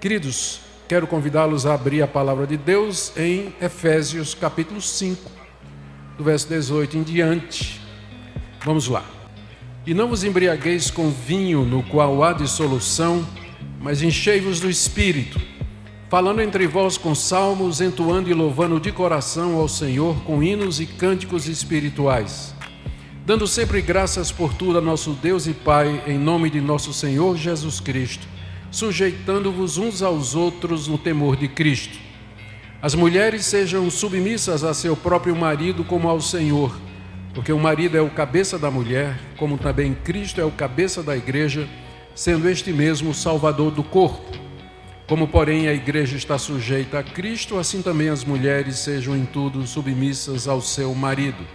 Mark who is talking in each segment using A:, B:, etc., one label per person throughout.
A: Queridos, quero convidá-los a abrir a palavra de Deus em Efésios capítulo 5, do verso 18 em diante. Vamos lá. E não vos embriagueis com vinho, no qual há dissolução, mas enchei-vos do Espírito, falando entre vós com salmos, entoando e louvando de coração ao Senhor com hinos e cânticos espirituais, dando sempre graças por tudo a nosso Deus e Pai, em nome de nosso Senhor Jesus Cristo, sujeitando-vos uns aos outros no temor de Cristo. As mulheres sejam submissas a seu próprio marido como ao Senhor, porque o marido é o cabeça da mulher, como também Cristo é o cabeça da igreja, sendo este mesmo o Salvador do corpo. Como, porém, a igreja está sujeita a Cristo, assim também as mulheres sejam em tudo submissas ao seu marido.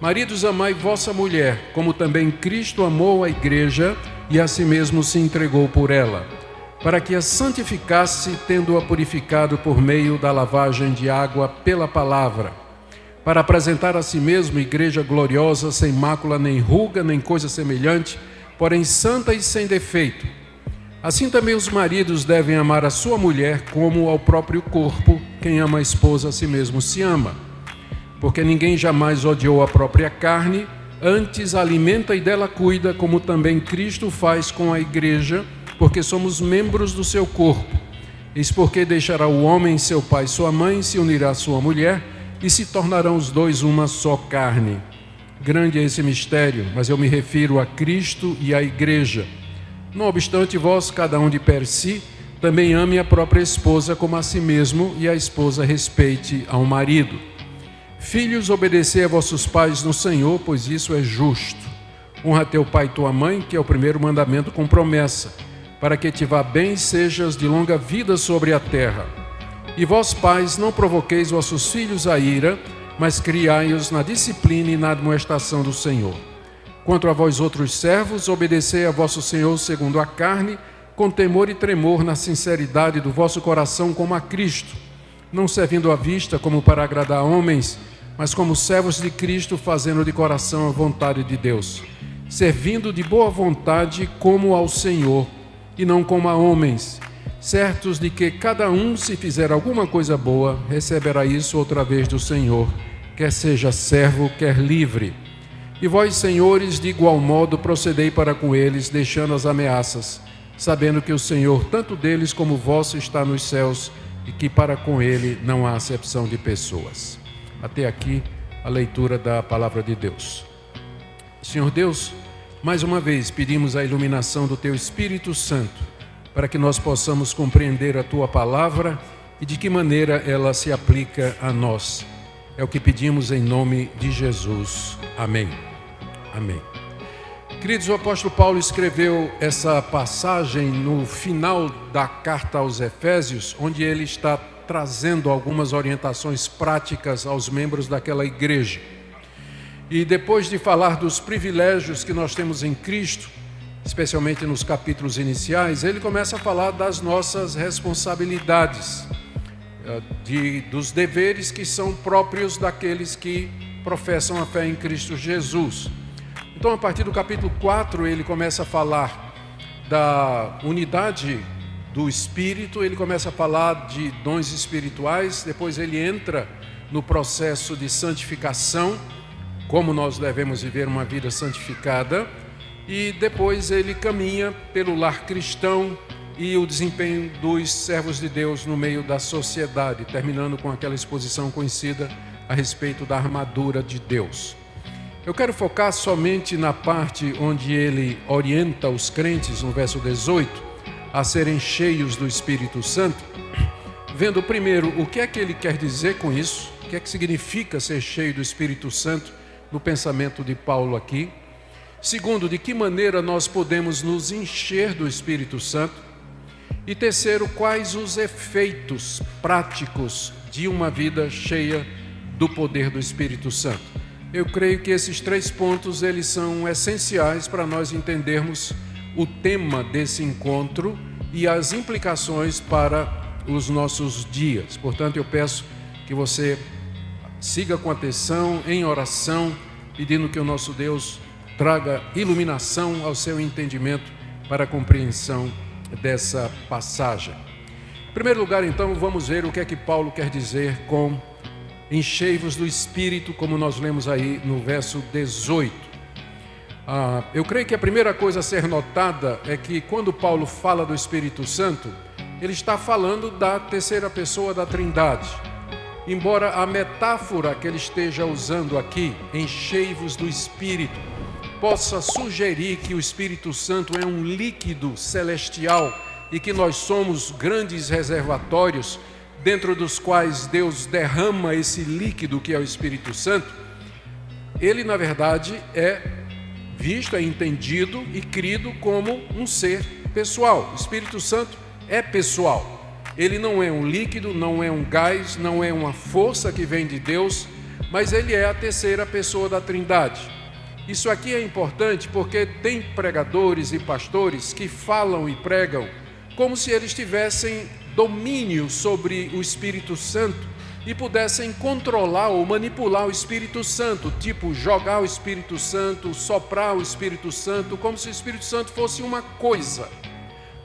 A: Maridos, amai vossa mulher, como também Cristo amou a igreja e a si mesmo se entregou por ela, para que a santificasse, tendo-a purificado por meio da lavagem de água pela palavra, para apresentar a si mesmo igreja gloriosa, sem mácula, nem ruga, nem coisa semelhante, porém santa e sem defeito. Assim também os maridos devem amar a sua mulher como ao próprio corpo. Quem ama a esposa a si mesmo se ama. Porque ninguém jamais odiou a própria carne, antes a alimenta e dela cuida, como também Cristo faz com a igreja, porque somos membros do seu corpo. Eis porque deixará o homem seu pai e sua mãe, se unirá à sua mulher, e se tornarão os dois uma só carne. Grande é esse mistério, mas eu me refiro a Cristo e à igreja. Não obstante, vós, cada um de per si, também ame a própria esposa como a si mesmo, e a esposa respeite ao marido. Filhos, obedecei a vossos pais no Senhor, pois isso é justo. Honra teu pai e tua mãe, que é o primeiro mandamento com promessa, para que te vá bem e sejas de longa vida sobre a terra. E vós, pais, não provoqueis vossos filhos a ira, mas criai-os na disciplina e na admoestação do Senhor. Quanto a vós outros servos, obedecei a vosso Senhor segundo a carne, com temor e tremor na sinceridade do vosso coração como a Cristo, não servindo à vista como para agradar a homens, mas como servos de Cristo, fazendo de coração a vontade de Deus, servindo de boa vontade como ao Senhor, e não como a homens, certos de que cada um, se fizer alguma coisa boa, receberá isso outra vez do Senhor, quer seja servo, quer livre. E vós, senhores, de igual modo procedei para com eles, deixando as ameaças, sabendo que o Senhor, tanto deles como vosso, está nos céus, e que para com ele não há acepção de pessoas. Até aqui a leitura da palavra de Deus. Senhor Deus, mais uma vez pedimos a iluminação do Teu Espírito Santo, para que nós possamos compreender a Tua palavra e de que maneira ela se aplica a nós. É o que pedimos em nome de Jesus. Amém. Amém. Queridos, o apóstolo Paulo escreveu essa passagem no final da carta aos Efésios, onde ele está trazendo algumas orientações práticas aos membros daquela igreja. E depois de falar dos privilégios que nós temos em Cristo, especialmente nos capítulos iniciais, ele começa a falar das nossas responsabilidades, dos deveres que são próprios daqueles que professam a fé em Cristo Jesus. Então, a partir do capítulo 4, ele começa a falar da unidade do Espírito, ele começa a falar de dons espirituais, depois ele entra no processo de santificação, como nós devemos viver uma vida santificada, e depois ele caminha pelo lar cristão e o desempenho dos servos de Deus no meio da sociedade, terminando com aquela exposição conhecida a respeito da armadura de Deus. Eu quero focar somente na parte onde ele orienta os crentes, no verso 18, a serem cheios do Espírito Santo, vendo primeiro o que é que ele quer dizer com isso, o que é que significa ser cheio do Espírito Santo no pensamento de Paulo aqui. Segundo, de que maneira nós podemos nos encher do Espírito Santo. E terceiro, quais os efeitos práticos de uma vida cheia do poder do Espírito Santo. Eu creio que esses 3 pontos eles são essenciais para nós entendermos o tema desse encontro e as implicações para os nossos dias. Portanto, eu peço que você siga com atenção, em oração, pedindo que o nosso Deus traga iluminação ao seu entendimento para a compreensão dessa passagem. primeiro lugar, então, vamos ver o que é que Paulo quer dizer com enchei-vos do Espírito, como nós lemos aí no verso 18. Eu creio que a primeira coisa a ser notada é que quando Paulo fala do Espírito Santo, ele está falando da terceira pessoa da Trindade. Embora a metáfora que ele esteja usando aqui, enchei-vos do Espírito, possa sugerir que o Espírito Santo é um líquido celestial e que nós somos grandes reservatórios dentro dos quais Deus derrama esse líquido que é o Espírito Santo, ele na verdade é visto, é entendido e crido como um ser pessoal. O Espírito Santo é pessoal. Ele não é um líquido, não é um gás, não é uma força que vem de Deus, mas ele é a terceira pessoa da Trindade. Isso aqui é importante porque tem pregadores e pastores que falam e pregam como se eles tivessem domínio sobre o Espírito Santo e pudessem controlar ou manipular o Espírito Santo, tipo jogar o Espírito Santo, soprar o Espírito Santo, como se o Espírito Santo fosse uma coisa.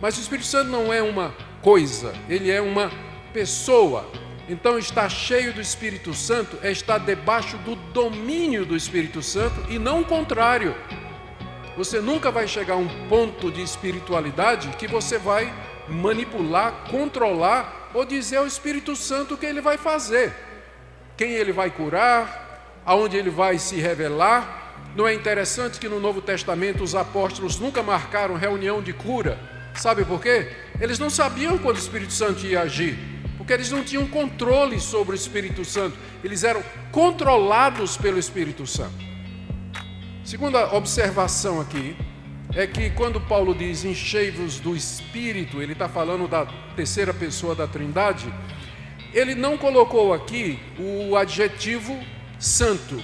A: Mas o Espírito Santo não é uma coisa, ele é uma pessoa. Então estar cheio do Espírito Santo é estar debaixo do domínio do Espírito Santo e não o contrário. Você nunca vai chegar a um ponto de espiritualidade que você vai manipular, controlar ou dizer ao Espírito Santo o que ele vai fazer, quem ele vai curar, aonde ele vai se revelar. Não é interessante que no Novo Testamento os apóstolos nunca marcaram reunião de cura? Sabe por quê? Eles não sabiam quando o Espírito Santo ia agir, porque eles não tinham controle sobre o Espírito Santo, eles eram controlados pelo Espírito Santo. Segunda observação aqui é que quando Paulo diz enchei-vos do Espírito, ele está falando da terceira pessoa da Trindade, ele não colocou aqui o adjetivo santo,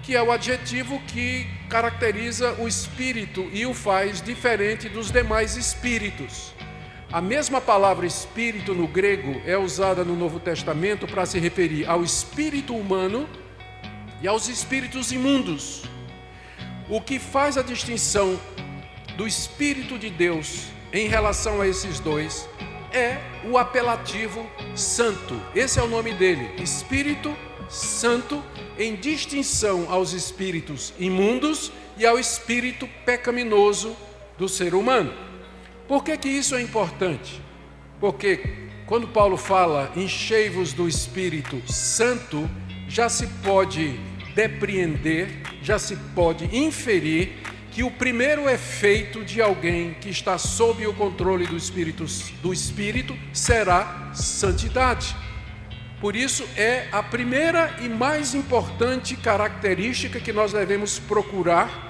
A: que é o adjetivo que caracteriza o Espírito e o faz diferente dos demais espíritos. A mesma palavra Espírito no grego é usada no Novo Testamento para se referir ao espírito humano e aos espíritos imundos. O que faz a distinção do Espírito de Deus em relação a esses dois é o apelativo santo. Esse é o nome dele, Espírito Santo, em distinção aos espíritos imundos e ao espírito pecaminoso do ser humano. Por que isso é importante? Porque quando Paulo fala enchei-vos do Espírito Santo, já se pode depreender, já se pode inferir que o primeiro efeito de alguém que está sob o controle do Espírito será santidade. Por isso é a primeira e mais importante característica que nós devemos procurar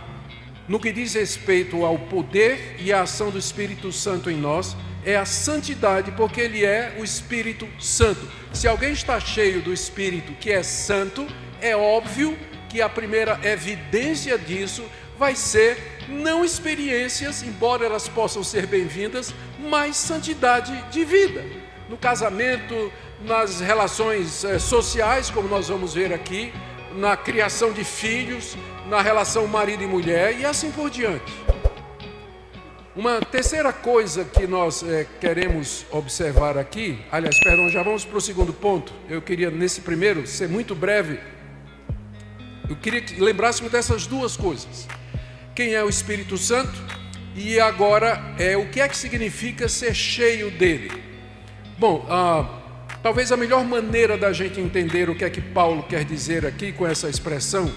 A: no que diz respeito ao poder e à ação do Espírito Santo em nós, é a santidade, porque ele é o Espírito Santo. Se alguém está cheio do Espírito que é santo, é óbvio que a primeira evidência disso vai ser não experiências, embora elas possam ser bem-vindas, mas santidade de vida. No casamento, nas relações sociais, como nós vamos ver aqui, na criação de filhos, na relação marido e mulher e assim por diante. Uma terceira coisa que nós queremos observar aqui, aliás, perdão, já vamos para o segundo ponto. Eu queria nesse primeiro ser muito breve. Eu queria que lembrássemos dessas duas coisas. Quem é o Espírito Santo e agora o que é que significa ser cheio dele. Bom, talvez a melhor maneira da gente entender o que é que Paulo quer dizer aqui com essa expressão,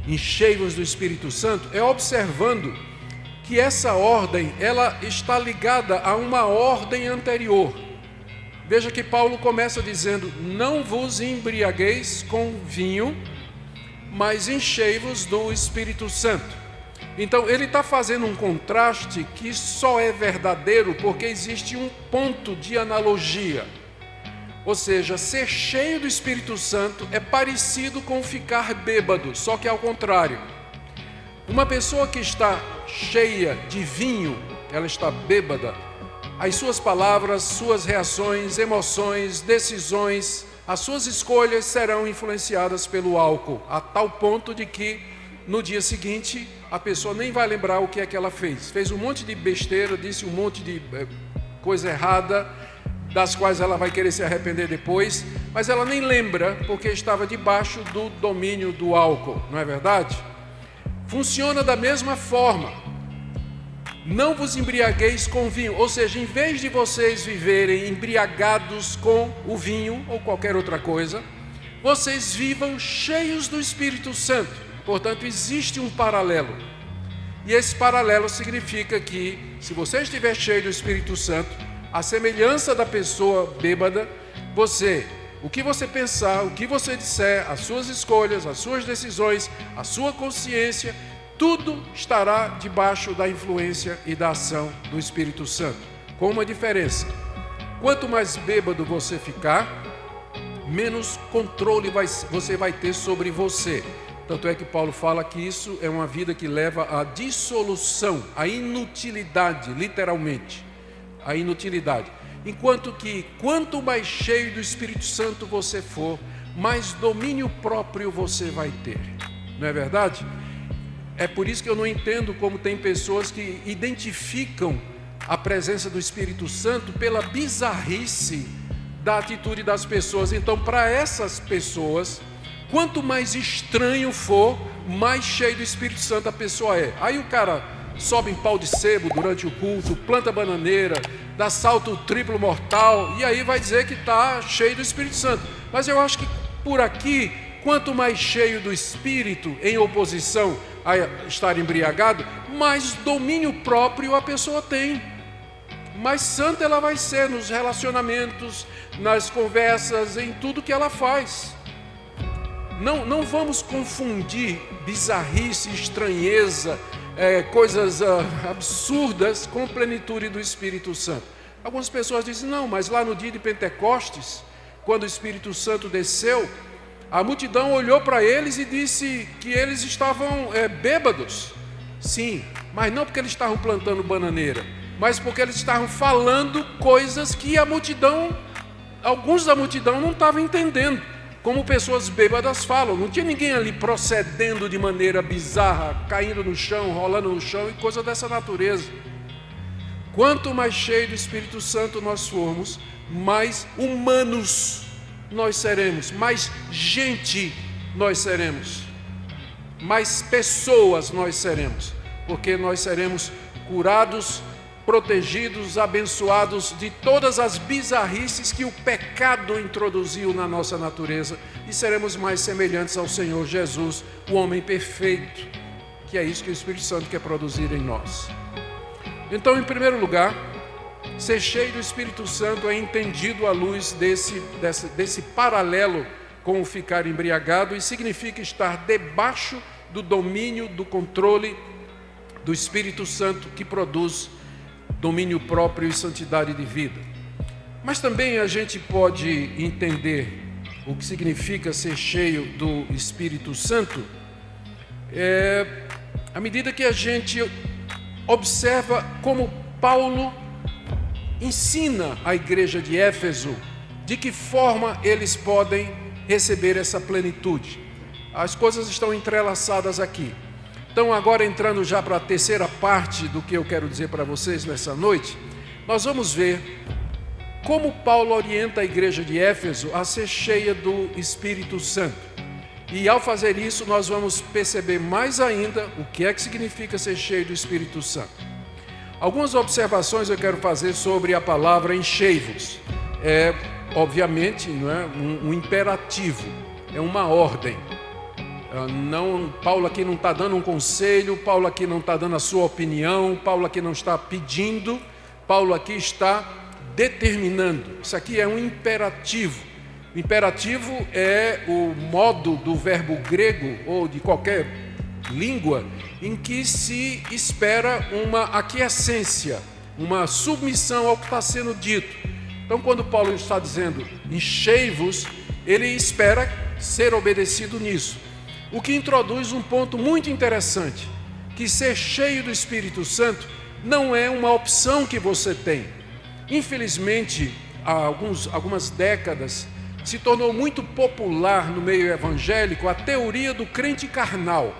A: enchei-vos do Espírito Santo, é observando que essa ordem, ela está ligada a uma ordem anterior. Veja que Paulo começa dizendo, não vos embriagueis com vinho, mas enchei-vos do Espírito Santo. Então ele está fazendo um contraste que só é verdadeiro porque existe um ponto de analogia. Ou seja, ser cheio do Espírito Santo é parecido com ficar bêbado, só que ao contrário. Uma pessoa que está cheia de vinho, ela está bêbada, as suas palavras, suas reações, emoções, decisões, as suas escolhas serão influenciadas pelo álcool, a tal ponto de que no dia seguinte a pessoa nem vai lembrar o que é que ela fez. Fez um monte de besteira, disse um monte de coisa errada, das quais ela vai querer se arrepender depois, mas ela nem lembra porque estava debaixo do domínio do álcool, não é verdade? Funciona da mesma forma. Não vos embriagueis com vinho, ou seja, em vez de vocês viverem embriagados com o vinho ou qualquer outra coisa, vocês vivam cheios do Espírito Santo. Portanto, existe um paralelo. E esse paralelo significa que, se você estiver cheio do Espírito Santo, a semelhança da pessoa bêbada, o que você pensar, o que você disser, as suas escolhas, as suas decisões, a sua consciência, tudo estará debaixo da influência e da ação do Espírito Santo. Com uma diferença: quanto mais bêbado você ficar, menos controle você vai ter sobre você. Tanto é que Paulo fala que isso é uma vida que leva à dissolução, à inutilidade, literalmente, à inutilidade. Enquanto que, quanto mais cheio do Espírito Santo você for, mais domínio próprio você vai ter. Não é verdade? É por isso que eu não entendo como tem pessoas que identificam a presença do Espírito Santo pela bizarrice da atitude das pessoas. Então, para essas pessoas, quanto mais estranho for, mais cheio do Espírito Santo a pessoa é. Aí o cara sobe em pau de sebo durante o culto, planta bananeira, dá salto triplo mortal, e aí vai dizer que está cheio do Espírito Santo. Mas eu acho que por aqui, quanto mais cheio do Espírito, em oposição a estar embriagado, mais domínio próprio a pessoa tem. Mais santa ela vai ser nos relacionamentos, nas conversas, em tudo que ela faz. Não vamos confundir bizarrice, estranheza, coisas absurdas com plenitude do Espírito Santo. Algumas pessoas dizem, não, mas lá no dia de Pentecostes, quando o Espírito Santo desceu, a multidão olhou para eles e disse que eles estavam bêbados. Sim, mas não porque eles estavam plantando bananeira, mas porque eles estavam falando coisas que alguns da multidão não estavam entendendo, como pessoas bêbadas falam. Não tinha ninguém ali procedendo de maneira bizarra, caindo no chão, rolando no chão e coisa dessa natureza. Quanto mais cheio do Espírito Santo nós formos, mais humanos nós seremos, mais gente nós seremos, mais pessoas nós seremos, porque nós seremos curados, protegidos, abençoados de todas as bizarrices que o pecado introduziu na nossa natureza, e seremos mais semelhantes ao Senhor Jesus, o homem perfeito, que é isso que o Espírito Santo quer produzir em nós. Então, em primeiro lugar, ser cheio do Espírito Santo é entendido à luz desse paralelo com o ficar embriagado, e significa estar debaixo do domínio, do controle do Espírito Santo, que produz domínio próprio e santidade de vida. Mas também a gente pode entender o que significa ser cheio do Espírito Santo à medida que a gente observa como Paulo ensina a igreja de Éfeso de que forma eles podem receber essa plenitude. As coisas estão entrelaçadas aqui. Então, agora entrando já para a terceira parte do que eu quero dizer para vocês nessa noite, nós vamos ver como Paulo orienta a igreja de Éfeso a ser cheia do Espírito Santo. E ao fazer isso, nós vamos perceber mais ainda o que é que significa ser cheio do Espírito Santo. Algumas observações eu quero fazer sobre a palavra enchei-vos. Obviamente, não é um imperativo, é uma ordem. Paulo aqui não está dando um conselho, Paulo aqui não está dando a sua opinião, Paulo aqui não está pedindo, Paulo aqui está determinando. Isso aqui é um imperativo. O imperativo é o modo do verbo grego ou de qualquer língua em que se espera uma aquiescência, uma submissão ao que está sendo dito. Então, quando Paulo está dizendo enchei-vos, ele espera ser obedecido nisso. O que introduz um ponto muito interessante, que ser cheio do Espírito Santo não é uma opção que você tem. Infelizmente, há algumas décadas, se tornou muito popular no meio evangélico a teoria do crente carnal.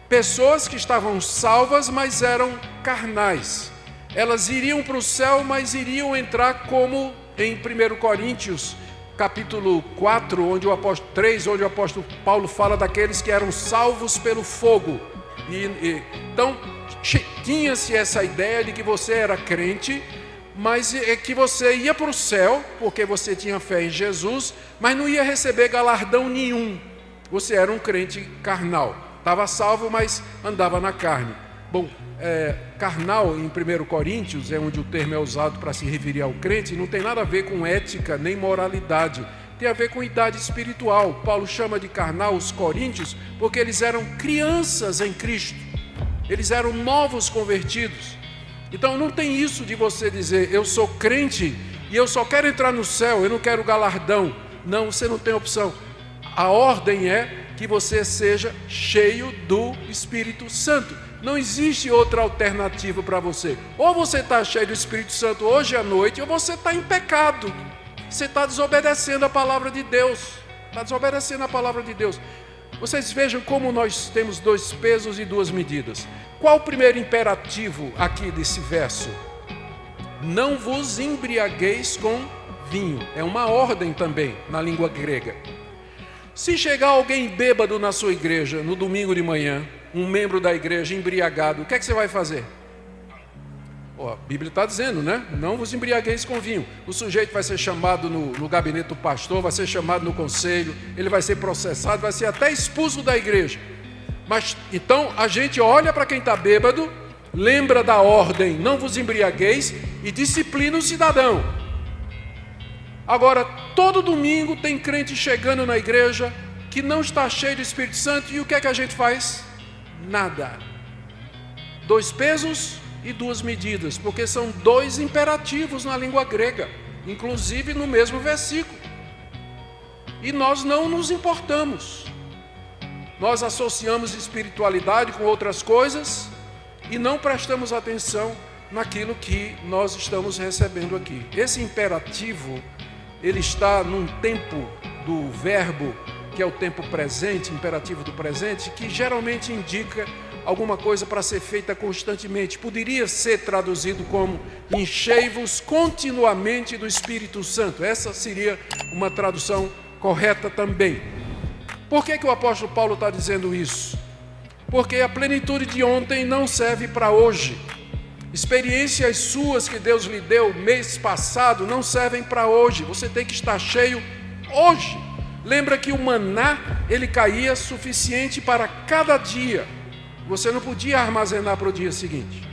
A: Pessoas que estavam salvas, mas eram carnais. Elas iriam para o céu, mas iriam entrar como em 1 Coríntios, capítulo 4, onde o apóstolo Paulo fala daqueles que eram salvos pelo fogo. Então, tinha-se essa ideia de que você era crente, mas é que você ia para o céu, porque você tinha fé em Jesus, mas não ia receber galardão nenhum. Você era um crente carnal. Estava salvo, mas andava na carne. Bom, carnal em 1 Coríntios, é onde o termo é usado para se referir ao crente, não tem nada a ver com ética nem moralidade. Tem a ver com idade espiritual. Paulo chama de carnal os coríntios porque eles eram crianças em Cristo. Eles eram novos convertidos. Então não tem isso de você dizer, eu sou crente e eu só quero entrar no céu, eu não quero galardão. Não, você não tem opção. A ordem é que você seja cheio do Espírito Santo. Não existe outra alternativa para você. Ou você está cheio do Espírito Santo hoje à noite, ou você está em pecado. Você está desobedecendo a palavra de Deus. Está desobedecendo a palavra de Deus. Vocês vejam como nós temos 2 pesos e 2 medidas. Qual o primeiro imperativo aqui desse verso? Não vos embriagueis com vinho. É uma ordem também na língua grega. Se chegar alguém bêbado na sua igreja no domingo de manhã, um membro da igreja embriagado, o que é que você vai fazer? A Bíblia está dizendo, né? Não vos embriagueis com vinho. O sujeito vai ser chamado no gabinete do pastor, vai ser chamado no conselho, ele vai ser processado, vai ser até expulso da igreja. Mas então a gente olha para quem está bêbado, lembra da ordem, não vos embriagueis, e disciplina o cidadão. Agora, todo domingo tem crente chegando na igreja que não está cheio do Espírito Santo, e o que é que a gente faz? Nada. 2 pesos e 2 medidas, porque são 2 imperativos na língua grega, inclusive no mesmo versículo. E nós não nos importamos. Nós associamos espiritualidade com outras coisas e não prestamos atenção naquilo que nós estamos recebendo aqui. Esse imperativo, ele está num tempo do verbo, que é o tempo presente, imperativo do presente, que geralmente indica alguma coisa para ser feita constantemente. Poderia ser traduzido como enchei-vos continuamente do Espírito Santo. Essa seria uma tradução correta também. Por que o apóstolo Paulo está dizendo isso? Porque a plenitude de ontem não serve para hoje. Experiências suas que Deus lhe deu mês passado não servem para hoje. Você tem que estar cheio hoje. Lembra que o maná, ele caía suficiente para cada dia. Você não podia armazenar para o dia seguinte.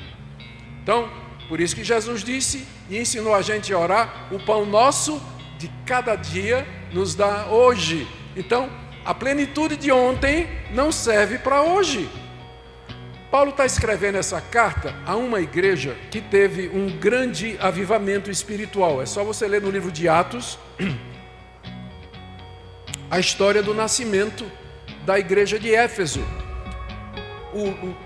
A: Então, por isso que Jesus disse e ensinou a gente a orar, o pão nosso de cada dia nos dá hoje. Então, a plenitude de ontem não serve para hoje. Paulo está escrevendo essa carta a uma igreja que teve um grande avivamento espiritual. É só você ler no livro de Atos a história do nascimento da igreja de Éfeso.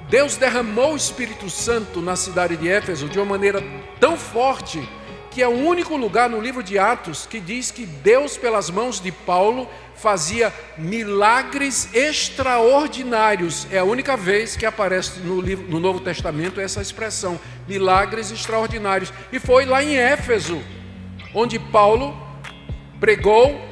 A: Deus derramou o Espírito Santo na cidade de Éfeso de uma maneira tão forte que é o único lugar no livro de Atos que diz que Deus, pelas mãos de Paulo, fazia milagres extraordinários. É a única vez que aparece no Novo Testamento essa expressão, milagres extraordinários. E foi lá em Éfeso, onde Paulo pregou,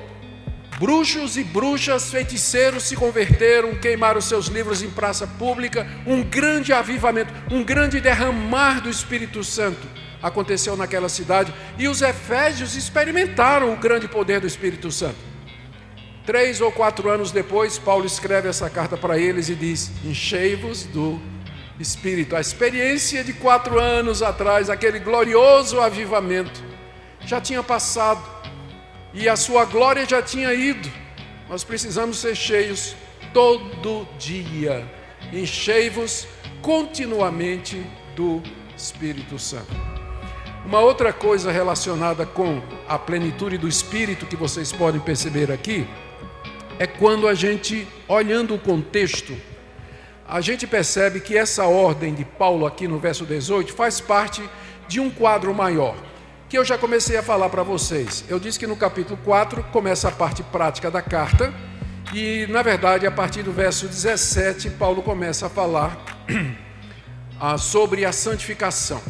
A: bruxos e bruxas, feiticeiros se converteram, queimaram seus livros em praça pública, um grande avivamento, um grande derramar do Espírito Santo aconteceu naquela cidade, e os efésios experimentaram o grande poder do Espírito Santo. 3 ou 4 anos depois, Paulo escreve essa carta para eles e diz, enchei-vos do Espírito. A experiência de 4 anos atrás, aquele glorioso avivamento, já tinha passado, e a sua glória já tinha ido. Nós precisamos ser cheios todo dia. Enchei-vos continuamente do Espírito Santo. Uma outra coisa relacionada com a plenitude do Espírito que vocês podem perceber aqui, é quando a gente, olhando o contexto, a gente percebe que essa ordem de Paulo aqui no verso 18 faz parte de um quadro maior, que eu já comecei a falar para vocês. Eu disse que no capítulo 4 começa a parte prática da carta, e na verdade a partir do verso 17 Paulo começa a falar sobre a santificação.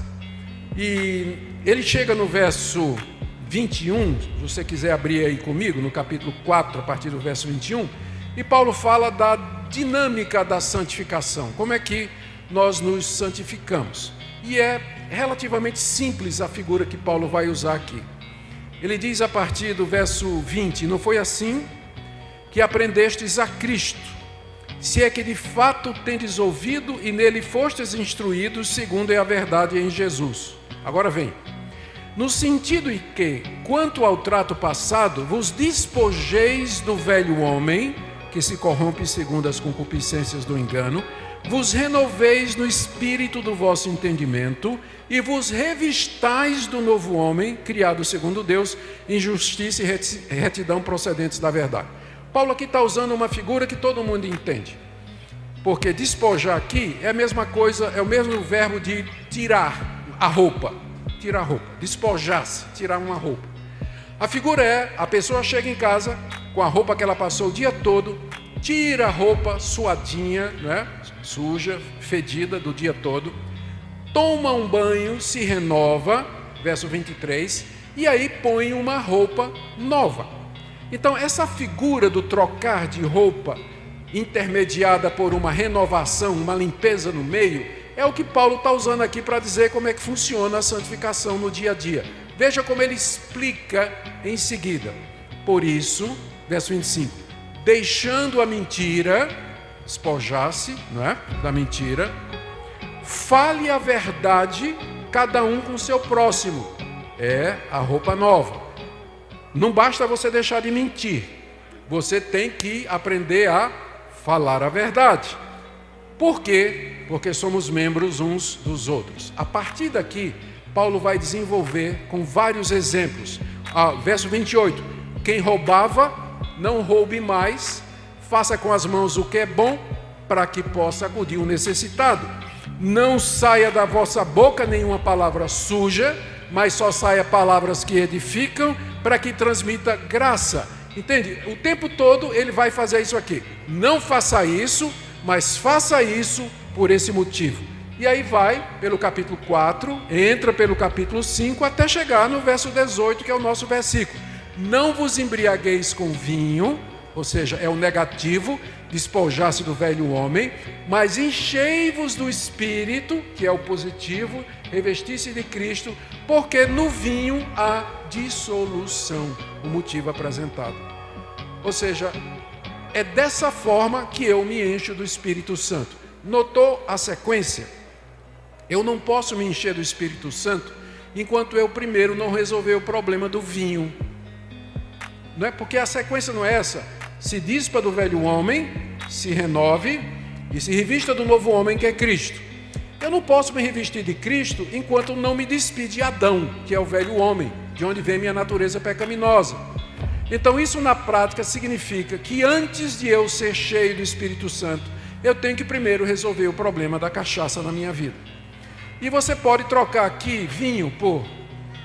A: E ele chega no verso 21, se você quiser abrir aí comigo, no capítulo 4, a partir do verso 21, e Paulo fala da dinâmica da santificação, como é que nós nos santificamos. E é relativamente simples a figura que Paulo vai usar aqui. Ele diz a partir do verso 20, não foi assim que aprendestes a Cristo, se é que de fato tendes ouvido e nele fostes instruídos, segundo é a verdade em Jesus. Agora vem. No sentido em que, quanto ao trato passado, vos despojeis do velho homem, que se corrompe segundo as concupiscências do engano, vos renoveis no espírito do vosso entendimento e vos revistais do novo homem, criado segundo Deus, em justiça e retidão procedentes da verdade. Paulo aqui está usando uma figura que todo mundo entende, porque despojar aqui é a mesma coisa, é o mesmo verbo de tirar a roupa. Tirar a roupa, despojar-se, tirar uma roupa. A figura é, a pessoa chega em casa com a roupa que ela passou o dia todo, tira a roupa suadinha, né? Suja, fedida do dia todo, toma um banho, se renova, verso 23, e aí põe uma roupa nova. Então essa figura do trocar de roupa, intermediada por uma renovação, uma limpeza no meio, é o que Paulo está usando aqui para dizer como é que funciona a santificação no dia a dia. Veja como ele explica em seguida. Por isso, verso 25, deixando a mentira, despojar-se, não é? Da mentira, fale a verdade, cada um com o seu próximo. É a roupa nova. Não basta você deixar de mentir, você tem que aprender a falar a verdade. Por quê? Porque somos membros uns dos outros. A partir daqui, Paulo vai desenvolver com vários exemplos. Verso 28, quem roubava, não roube mais, faça com as mãos o que é bom, para que possa acudir o necessitado. Não saia da vossa boca nenhuma palavra suja, mas só saia palavras que edificam, para que transmita graça. Entende? O tempo todo ele vai fazer isso aqui. Não faça isso, mas faça isso por esse motivo. E aí vai pelo capítulo 4, entra pelo capítulo 5, até chegar no verso 18, que é o nosso versículo. Não vos embriagueis com vinho, ou seja, é o negativo, despojar-se do velho homem, mas enchei-vos do Espírito, que é o positivo, revestir-se de Cristo, porque no vinho há dissolução, o motivo apresentado. Ou seja, é dessa forma que eu me encho do Espírito Santo. Notou a sequência? Eu não posso me encher do Espírito Santo enquanto eu primeiro não resolver o problema do vinho. Não é? Porque a sequência não é essa. Se dispa do velho homem, se renove e se revista do novo homem, que é Cristo. Eu não posso me revestir de Cristo enquanto não me despedir de Adão, que é o velho homem, de onde vem minha natureza pecaminosa. Então isso na prática significa que antes de eu ser cheio do Espírito Santo, eu tenho que primeiro resolver o problema da cachaça na minha vida. E você pode trocar aqui vinho por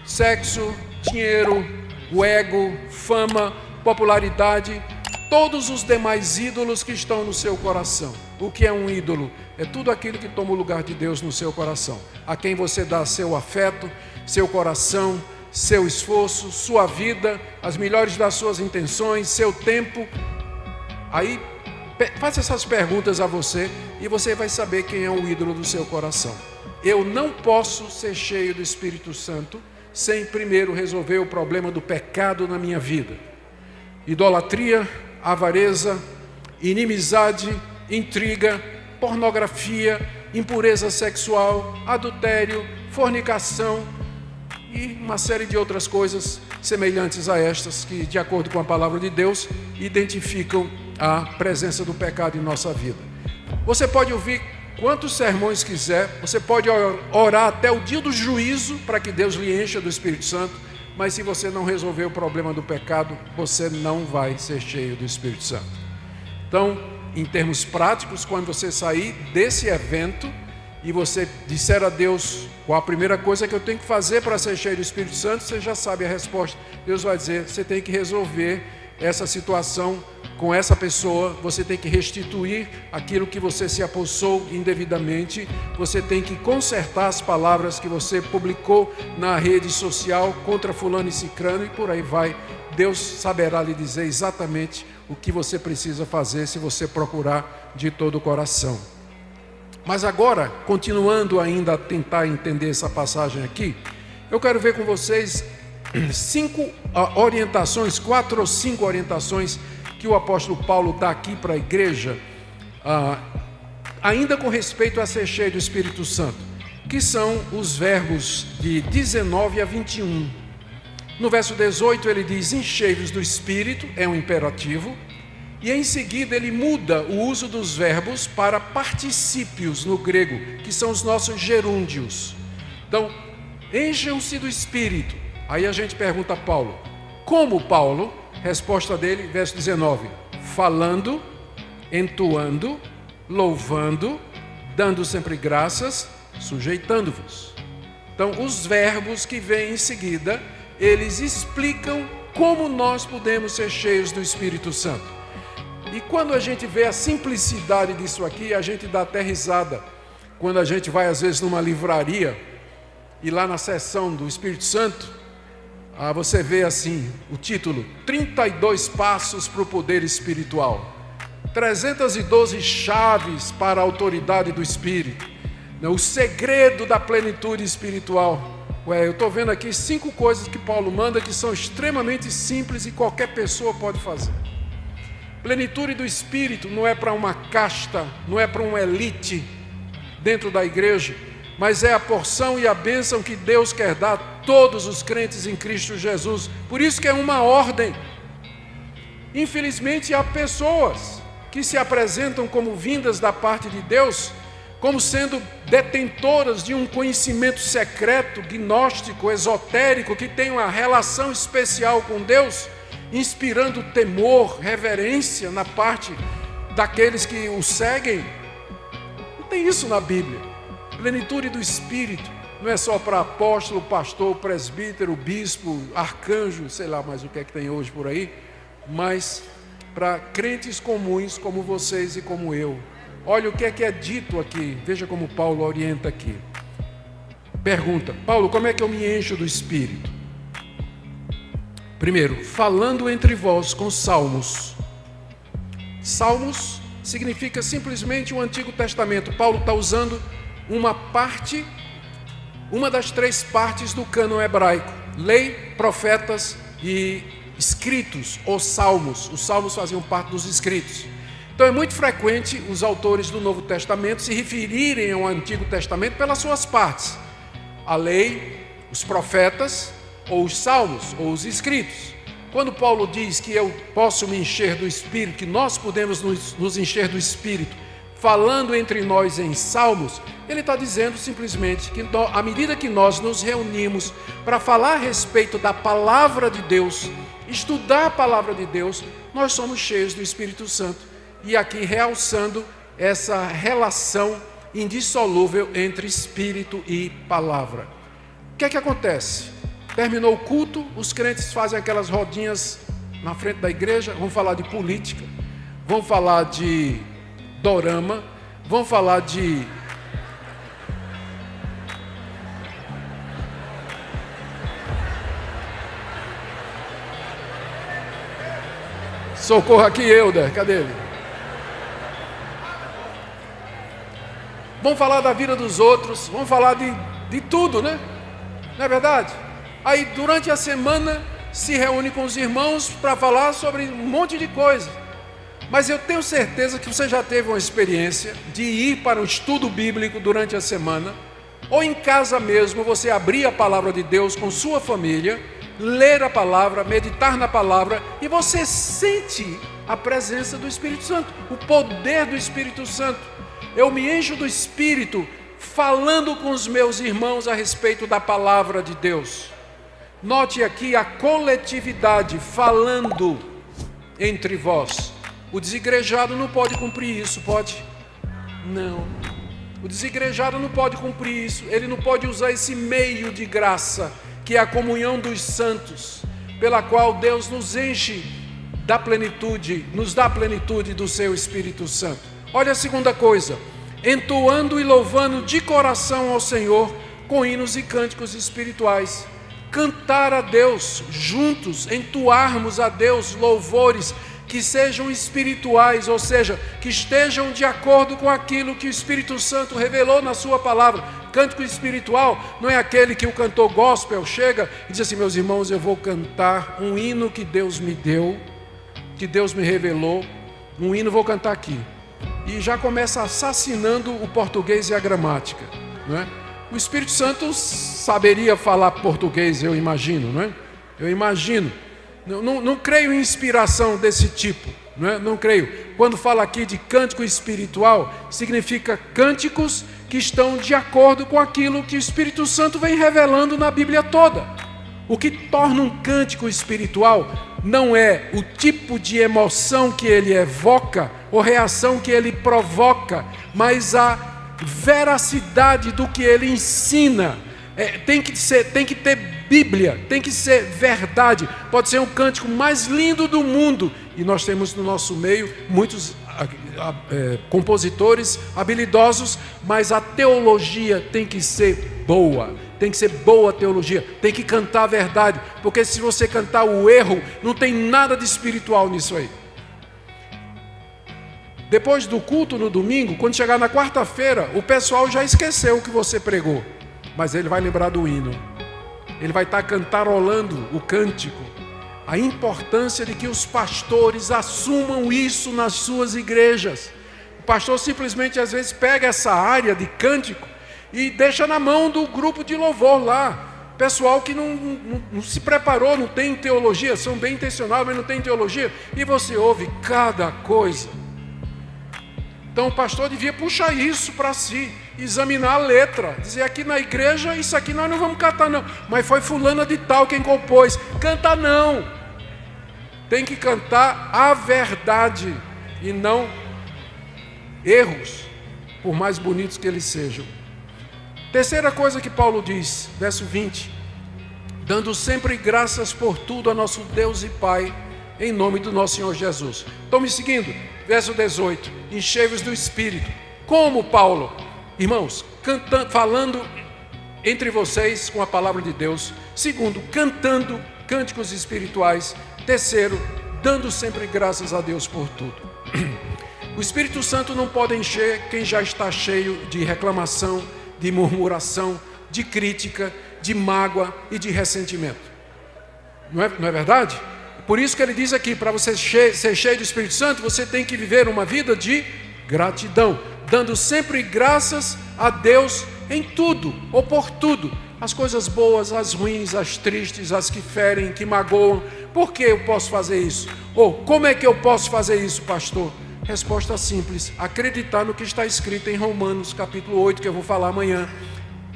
A: sexo, dinheiro, o ego, fama, popularidade, todos os demais ídolos que estão no seu coração. O que é um ídolo? É tudo aquilo que toma o lugar de Deus no seu coração. A quem você dá seu afeto, seu coração, seu esforço, sua vida, as melhores das suas intenções, seu tempo. Aí, faça essas perguntas a você e você vai saber quem é o ídolo do seu coração. Eu não posso ser cheio do Espírito Santo sem primeiro resolver o problema do pecado na minha vida. Idolatria, avareza, inimizade, intriga, pornografia, impureza sexual, adultério, fornicação e uma série de outras coisas semelhantes a estas que, de acordo com a palavra de Deus, identificam a presença do pecado em nossa vida. Você pode ouvir quantos sermões quiser, você pode orar até o dia do juízo para que Deus lhe encha do Espírito Santo, mas se você não resolver o problema do pecado, você não vai ser cheio do Espírito Santo. Então, em termos práticos, quando você sair desse evento e você disser a Deus qual a primeira coisa que eu tenho que fazer para ser cheio do Espírito Santo, você já sabe a resposta. Deus vai dizer, você tem que resolver essa situação com essa pessoa, você tem que restituir aquilo que você se apossou indevidamente, você tem que consertar as palavras que você publicou na rede social contra fulano e cicrano e por aí vai. Deus saberá lhe dizer exatamente o que você precisa fazer se você procurar de todo o coração. Mas agora, continuando ainda a tentar entender essa passagem aqui, eu quero ver com vocês 4 ou 5 orientações que o apóstolo Paulo dá aqui para a igreja, ainda com respeito a ser cheio do Espírito Santo, que são os verbos de 19 a 21. No verso 18 ele diz: enchei-vos do Espírito, é um imperativo, e em seguida ele muda o uso dos verbos para particípios no grego, que são os nossos gerúndios. Então, encham-se do Espírito. Aí a gente pergunta a Paulo: como, Paulo? Resposta dele, verso 19: falando, entoando, louvando, dando sempre graças, sujeitando-vos. Então, os verbos que vêm em seguida, eles explicam como nós podemos ser cheios do Espírito Santo. E quando a gente vê a simplicidade disso aqui, a gente dá até risada. Quando a gente vai, às vezes, numa livraria, e lá na seção do Espírito Santo, você vê assim, o título: 32 passos para o poder espiritual, 312 chaves para a autoridade do Espírito, o segredo da plenitude espiritual. Eu estou vendo aqui 5 coisas que Paulo manda que são extremamente simples e qualquer pessoa pode fazer. Plenitude do Espírito não é para uma casta, não é para uma elite dentro da igreja, mas é a porção e a bênção que Deus quer dar a todos os crentes em Cristo Jesus. Por isso que é uma ordem. Infelizmente há pessoas que se apresentam como vindas da parte de Deus, como sendo detentoras de um conhecimento secreto, gnóstico, esotérico, que tem uma relação especial com Deus, inspirando temor, reverência na parte daqueles que o seguem. Não tem isso na Bíblia. Plenitude do Espírito não é só para apóstolo, pastor, presbítero, bispo, arcanjo, sei lá mais o que é que tem hoje por aí, mas para crentes comuns como vocês e como eu. Olha o que é dito aqui, veja como Paulo orienta aqui. Pergunta: Paulo, como é que eu me encho do Espírito? Primeiro, falando entre vós com salmos. Salmos significa simplesmente o Antigo Testamento. Paulo está usando uma das 3 partes do cânon hebraico: lei, profetas e escritos, ou salmos. Os salmos faziam parte dos escritos. Então é muito frequente os autores do Novo Testamento se referirem ao Antigo Testamento pelas suas partes: a lei, os profetas, ou os salmos, ou os escritos. Quando Paulo diz que eu posso me encher do Espírito, que nós podemos nos encher do Espírito, falando entre nós em salmos, ele está dizendo simplesmente que à medida que nós nos reunimos para falar a respeito da palavra de Deus, estudar a palavra de Deus, nós somos cheios do Espírito Santo. E aqui realçando essa relação indissolúvel entre Espírito e palavra. O que é que acontece? Terminou o culto, os crentes fazem aquelas rodinhas na frente da igreja, vão falar de política, vão falar de dorama, vão falar de socorro aqui, Euder, cadê ele? Vão falar da vida dos outros, vão falar de tudo, né? Não é verdade? Aí durante a semana se reúne com os irmãos para falar sobre um monte de coisa. Mas eu tenho certeza que você já teve uma experiência de ir para um estudo bíblico durante a semana, ou em casa mesmo, você abrir a palavra de Deus com sua família, ler a palavra, meditar na palavra, e você sente a presença do Espírito Santo, o poder do Espírito Santo. Eu me encho do Espírito falando com os meus irmãos a respeito da palavra de Deus. Note aqui a coletividade falando entre vós. O desigrejado não pode cumprir isso, pode? Não. O desigrejado não pode cumprir isso. Ele não pode usar esse meio de graça, que é a comunhão dos santos, pela qual Deus nos enche da plenitude, nos dá a plenitude do seu Espírito Santo. Olha a segunda coisa: entoando e louvando de coração ao Senhor com hinos e cânticos espirituais. Cantar a Deus juntos, entoarmos a Deus louvores que sejam espirituais, ou seja, que estejam de acordo com aquilo que o Espírito Santo revelou na sua palavra. Cântico espiritual não é aquele que o cantor gospel chega e diz assim: meus irmãos, eu vou cantar um hino que Deus me deu, que Deus me revelou, um hino vou cantar aqui. E já começa assassinando o português e a gramática, não é? O Espírito Santo saberia falar português, eu imagino, não é? Eu imagino. Não creio em inspiração desse tipo, não é? Não creio. Quando fala aqui de cântico espiritual, significa cânticos que estão de acordo com aquilo que o Espírito Santo vem revelando na Bíblia toda. O que torna um cântico espiritual não é o tipo de emoção que ele evoca ou reação que ele provoca, mas a veracidade do que ele ensina. Tem que ter Bíblia, tem que ser verdade. Pode ser um cântico mais lindo do mundo, e nós temos no nosso meio muitos compositores habilidosos, mas a teologia tem que ser boa. Tem que ser boa a teologia, tem que cantar a verdade, porque se você cantar o erro, não tem nada de espiritual nisso aí. Depois do culto no domingo, quando chegar na quarta-feira, o pessoal já esqueceu o que você pregou, mas ele vai lembrar do hino. Ele vai estar cantarolando o cântico. A importância de que os pastores assumam isso nas suas igrejas. O pastor simplesmente às vezes pega essa área de cântico e deixa na mão do grupo de louvor lá. Pessoal que não se preparou, não tem teologia, são bem intencionados, mas não tem teologia. E você ouve cada coisa. Então o pastor devia puxar isso para si, examinar a letra, dizer: aqui na igreja isso aqui nós não vamos cantar não, mas foi fulana de tal quem compôs. Canta não, tem que cantar a verdade e não erros, por mais bonitos que eles sejam. Terceira coisa que Paulo diz, verso 20: dando sempre graças por tudo a nosso Deus e Pai, em nome do nosso Senhor Jesus. Estão me seguindo? Verso 18: enchei-vos do Espírito. Como, Paulo? Irmãos, cantando, falando entre vocês com a palavra de Deus. Segundo, cantando cânticos espirituais. Terceiro, dando sempre graças a Deus por tudo. O Espírito Santo não pode encher quem já está cheio de reclamação, de murmuração, de crítica, de mágoa e de ressentimento. Não é verdade? Por isso que ele diz aqui, para você ser cheio do Espírito Santo, você tem que viver uma vida de gratidão, dando sempre graças a Deus em tudo, ou por tudo. As coisas boas, as ruins, as tristes, as que ferem, que magoam. Por que eu posso fazer isso? Ou como é que eu posso fazer isso, pastor? Resposta simples: acreditar no que está escrito em Romanos capítulo 8, que eu vou falar amanhã.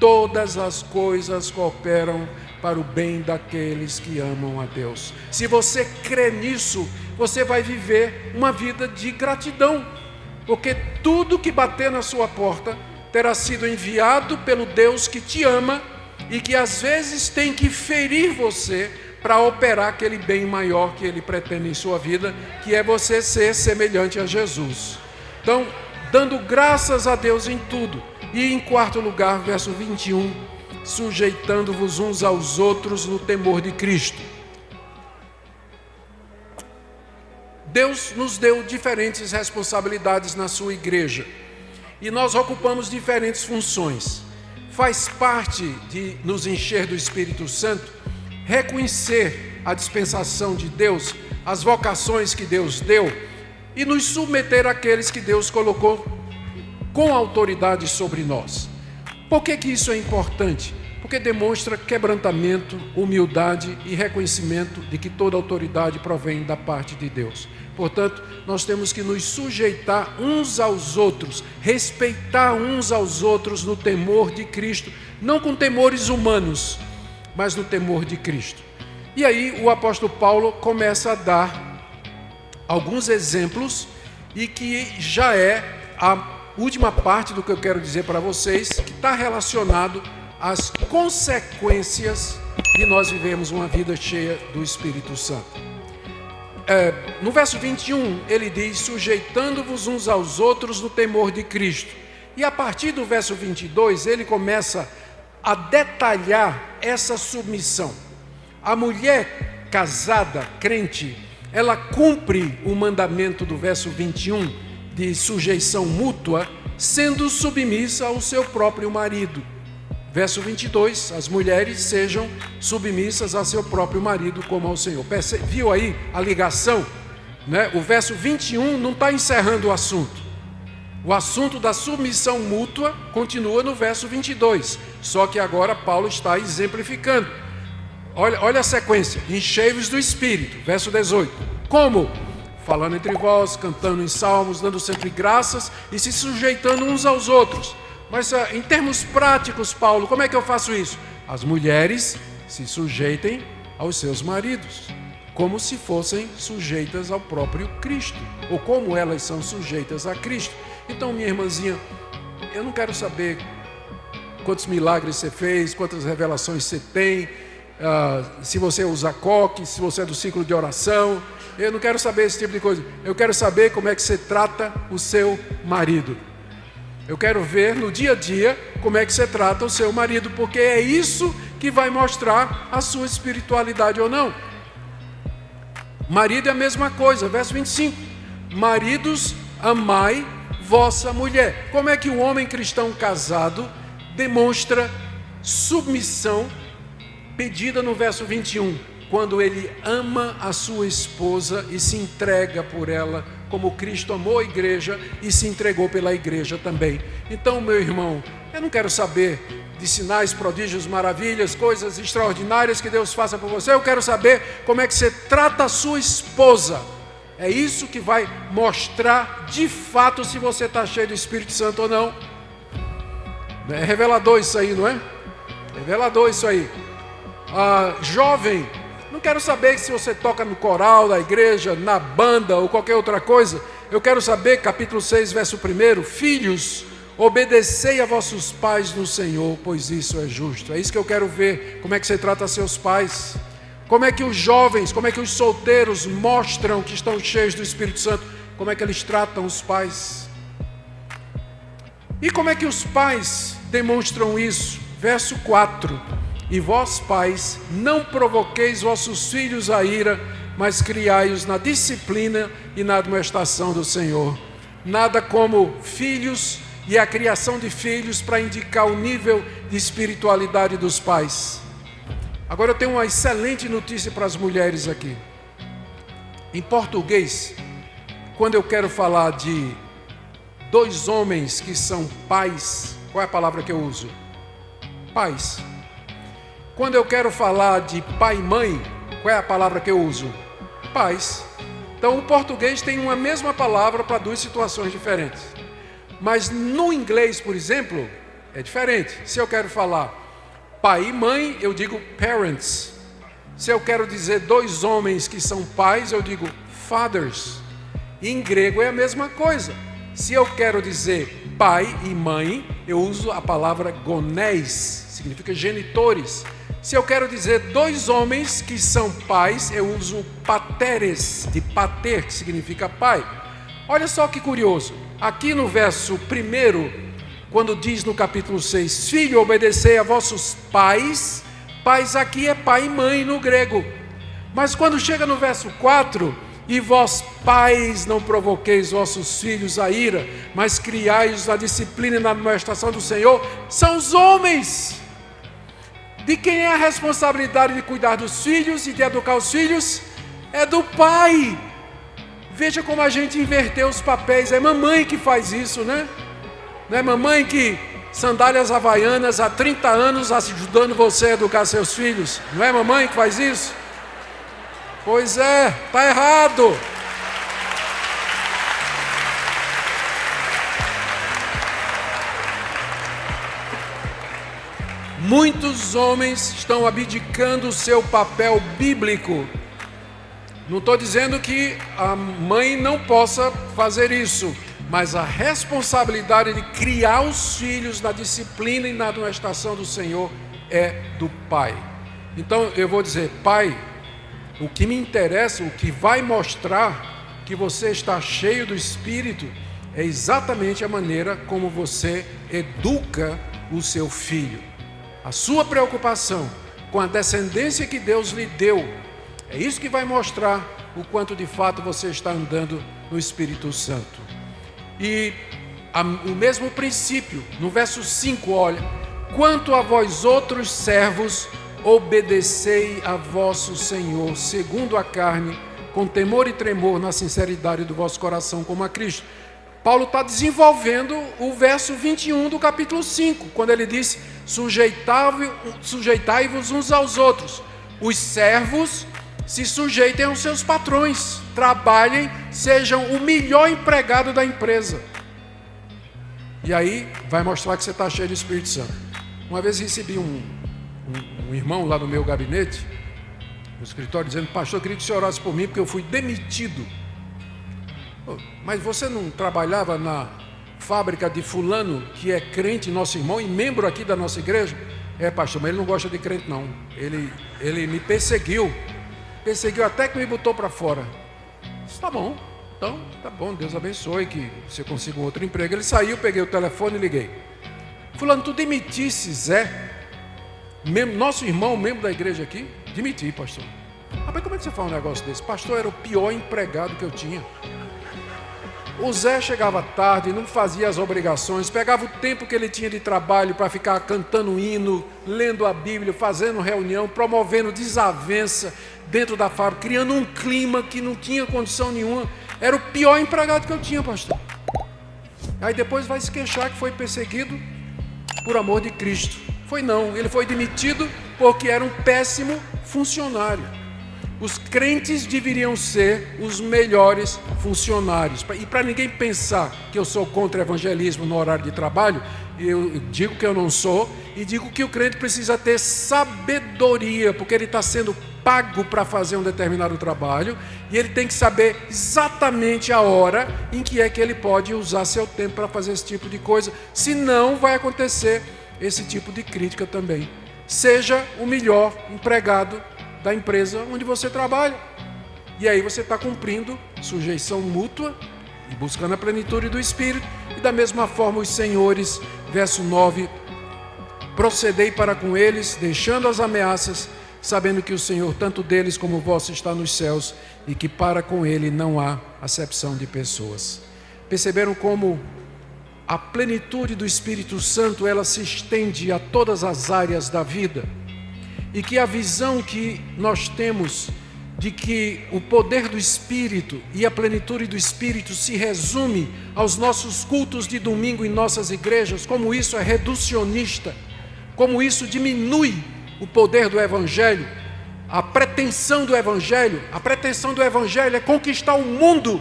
A: Todas as coisas cooperam para o bem daqueles que amam a Deus. Se você crê nisso, você vai viver uma vida de gratidão, porque tudo que bater na sua porta terá sido enviado pelo Deus que te ama e que às vezes tem que ferir você para operar aquele bem maior que Ele pretende em sua vida, que é você ser semelhante a Jesus. Então, dando graças a Deus em tudo. E em quarto lugar, verso 21, sujeitando-vos uns aos outros no temor de Cristo. Deus nos deu diferentes responsabilidades na sua igreja e nós ocupamos diferentes funções. Faz parte de nos encher do Espírito Santo reconhecer a dispensação de Deus, as vocações que Deus deu e nos submeter àqueles que Deus colocou com autoridade sobre nós. Por que isso é importante? Porque demonstra quebrantamento, humildade e reconhecimento de que toda autoridade provém da parte de Deus. Portanto, nós temos que nos sujeitar uns aos outros, respeitar uns aos outros no temor de Cristo, não com temores humanos, mas no temor de Cristo. E aí o apóstolo Paulo começa a dar alguns exemplos e que já é a última parte do que eu quero dizer para vocês, que está relacionado às consequências de nós vivermos uma vida cheia do Espírito Santo. no verso 21, ele diz: sujeitando-vos uns aos outros no temor de Cristo. E a partir do verso 22, ele começa a detalhar essa submissão. A mulher casada, crente, ela cumpre o mandamento do verso 21 de sujeição mútua, sendo submissa ao seu próprio marido. Verso 22, as mulheres sejam submissas a seu próprio marido como ao Senhor. Viu aí a ligação? Né? O verso 21 não está encerrando o assunto. O assunto da submissão mútua continua no verso 22. Só que agora Paulo está exemplificando. Olha a sequência. Enchei-vos do Espírito. Verso 18. Como? Falando entre vós, cantando em salmos, dando sempre graças e se sujeitando uns aos outros. Mas em termos práticos, Paulo, como é que eu faço isso? As mulheres se sujeitem aos seus maridos, como se fossem sujeitas ao próprio Cristo, ou como elas são sujeitas a Cristo. Então, minha irmãzinha, eu não quero saber quantos milagres você fez, quantas revelações você tem, se você usa coque, se você é do ciclo de oração. Eu não quero saber esse tipo de coisa. Eu quero saber como é que você trata o seu marido. Eu quero ver no dia a dia como é que você trata o seu marido, porque é isso que vai mostrar a sua espiritualidade ou não. Marido é a mesma coisa, verso 25. Maridos, amai vossa mulher. Como é que o homem cristão casado demonstra submissão pedida no verso 21? Quando ele ama a sua esposa e se entrega por ela, como Cristo amou a igreja e se entregou pela igreja também. Então, meu irmão, eu não quero saber de sinais, prodígios, maravilhas, coisas extraordinárias que Deus faça por você. Eu quero saber como é que você trata a sua esposa. É isso que vai mostrar de fato se você está cheio do Espírito Santo ou não. É revelador isso aí, não é? Revelador isso aí. Jovem, não quero saber se você toca no coral da igreja, na banda ou qualquer outra coisa. Eu quero saber, capítulo 6, verso 1, filhos, obedecei a vossos pais no Senhor, pois isso é justo. É isso que eu quero ver, como é que você trata seus pais. Como é que os jovens, como é que os solteiros mostram que estão cheios do Espírito Santo, como é que eles tratam os pais. E como é que os pais demonstram isso? Verso 4. E vós, pais, não provoqueis vossos filhos a ira, mas criai-os na disciplina e na admoestação do Senhor. Nada como filhos e a criação de filhos para indicar o nível de espiritualidade dos pais. Agora eu tenho uma excelente notícia para as mulheres aqui. Em português, quando eu quero falar de dois homens que são pais, qual é a palavra que eu uso? Pais. Quando eu quero falar de pai e mãe, qual é a palavra que eu uso? Pais. Então o português tem uma mesma palavra para duas situações diferentes. Mas no inglês, por exemplo, é diferente. Se eu quero falar pai e mãe, eu digo parents. Se eu quero dizer dois homens que são pais, eu digo fathers. Em grego é a mesma coisa. Se eu quero dizer pai e mãe, eu uso a palavra gonés, significa genitores. Se eu quero dizer dois homens que são pais, eu uso pateres, de pater, que significa pai. Olha só que curioso. Aqui no verso 1, quando diz no capítulo 6, filho, obedecei a vossos pais, pais aqui é pai e mãe no grego. Mas quando chega no verso 4, e vós pais não provoqueis vossos filhos a ira, mas criai-os na disciplina e na admoestação do Senhor, são os homens. De quem é a responsabilidade de cuidar dos filhos e de educar os filhos? É do pai. Veja como a gente inverteu os papéis. É mamãe que faz isso, né? Não é mamãe que sandálias havaianas há 30 anos ajudando você a educar seus filhos? Não é mamãe que faz isso? Pois é, está errado. Muitos homens estão abdicando o seu papel bíblico. Não estou dizendo que a mãe não possa fazer isso, mas a responsabilidade de criar os filhos na disciplina e na admoestação do Senhor é do pai. Então eu vou dizer, pai, O que me interessa, o que vai mostrar que você está cheio do Espírito, é exatamente a maneira como você educa o seu filho. A sua preocupação com a descendência que Deus lhe deu, é isso que vai mostrar o quanto de fato você está andando no Espírito Santo. E o mesmo princípio, no verso 5, olha: quanto a vós outros servos, obedecei a vosso Senhor, segundo a carne, com temor e tremor, na sinceridade do vosso coração, como a Cristo. Paulo está desenvolvendo o verso 21 do capítulo 5, quando ele diz: sujeitai-vos uns aos outros. Os servos se sujeitem aos seus patrões, trabalhem, sejam o melhor empregado da empresa. E aí vai mostrar que você está cheio do Espírito Santo. Uma vez recebi um irmão lá no meu gabinete, no escritório, dizendo: pastor, eu queria que o senhor orasse por mim, porque eu fui demitido. Mas você não trabalhava na fábrica de fulano, que é crente, nosso irmão, e membro aqui da nossa igreja? É, pastor, mas ele não gosta de crente não. Ele me perseguiu até que me botou para fora. Disse: tá bom, então tá bom, Deus abençoe, que você consiga um outro emprego. Ele saiu, peguei o telefone e liguei: fulano, tu demitisse Zé, nosso irmão, membro da igreja aqui? Demiti, pastor. Mas como é que você fala um negócio desse? Pastor, era o pior empregado que eu tinha. O Zé chegava tarde, não fazia as obrigações, pegava o tempo que ele tinha de trabalho para ficar cantando hino, lendo a Bíblia, fazendo reunião, promovendo desavença dentro da fábrica, criando um clima que não tinha condição nenhuma. Era o pior empregado que eu tinha, pastor. Aí depois vai se queixar que foi perseguido por amor de Cristo. Foi não, ele foi demitido porque era um péssimo funcionário. Os crentes deveriam ser os melhores funcionários. E para ninguém pensar que eu sou contra o evangelismo no horário de trabalho, eu digo que eu não sou, e digo que o crente precisa ter sabedoria, porque ele está sendo pago para fazer um determinado trabalho, e ele tem que saber exatamente a hora em que é que ele pode usar seu tempo para fazer esse tipo de coisa, senão vai acontecer esse tipo de crítica também. Seja o melhor empregado da empresa onde você trabalha. E aí você está cumprindo sujeição mútua e buscando a plenitude do Espírito. E da mesma forma os senhores, verso 9: procedei para com eles, deixando as ameaças, sabendo que o Senhor, tanto deles como vosso, está nos céus, e que para com ele não há acepção de pessoas. Perceberam como a plenitude do Espírito Santo, ela se estende a todas as áreas da vida? E que a visão que nós temos de que o poder do Espírito e a plenitude do Espírito se resume aos nossos cultos de domingo em nossas igrejas, como isso é reducionista, como isso diminui o poder do Evangelho, a pretensão do Evangelho é conquistar o mundo,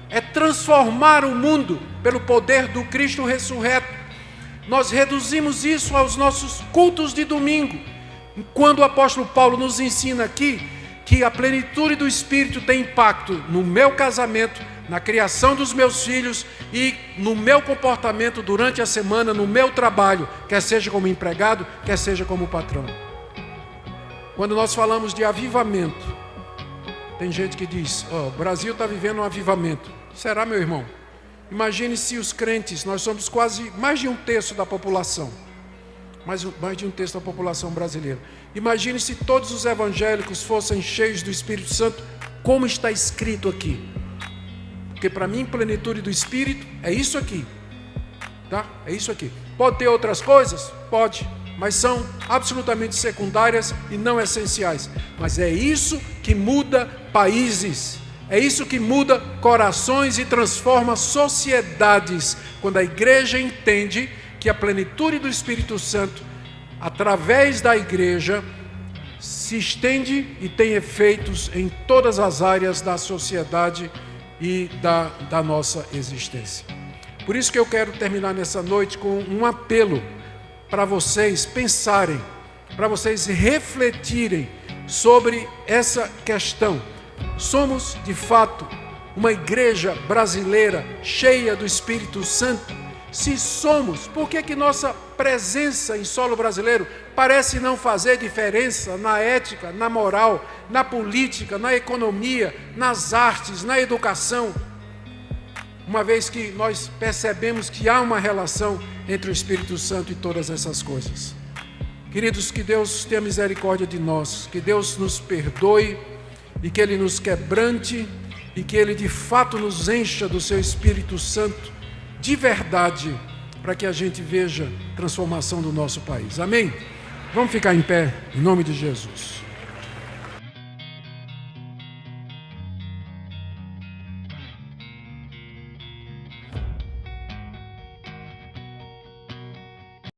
A: é transformar o mundo pelo poder do Cristo ressurreto. Nós reduzimos isso aos nossos cultos de domingo, quando o apóstolo Paulo nos ensina aqui que a plenitude do Espírito tem impacto no meu casamento, na criação dos meus filhos e no meu comportamento durante a semana, no meu trabalho, quer seja como empregado, quer seja como patrão. Quando nós falamos de avivamento, tem gente que diz: o Brasil está vivendo um avivamento. Será, meu irmão? Imagine se os crentes, nós somos quase mais de um terço da população, mais de um terço da população brasileira. Imagine se todos os evangélicos fossem cheios do Espírito Santo, como está escrito aqui. Porque para mim, plenitude do Espírito é isso aqui, tá? É isso aqui. Pode ter outras coisas? Pode, mas são absolutamente secundárias e não essenciais. Mas é isso que muda países, é isso que muda corações e transforma sociedades, quando a igreja entende que a plenitude do Espírito Santo, através da igreja, se estende e tem efeitos em todas as áreas da sociedade e da nossa existência. Por isso que eu quero terminar nessa noite com um apelo para vocês pensarem, para vocês refletirem sobre essa questão. Somos, de fato, uma igreja brasileira cheia do Espírito Santo. Se somos, por que nossa presença em solo brasileiro parece não fazer diferença na ética, na moral, na política, na economia, nas artes, na educação? Uma vez que nós percebemos que há uma relação entre o Espírito Santo e todas essas coisas. Queridos, que Deus tenha misericórdia de nós, que Deus nos perdoe e que Ele nos quebrante e que Ele de fato nos encha do seu Espírito Santo de verdade, para que a gente veja transformação do nosso país. Amém? Vamos ficar em pé, em nome de Jesus.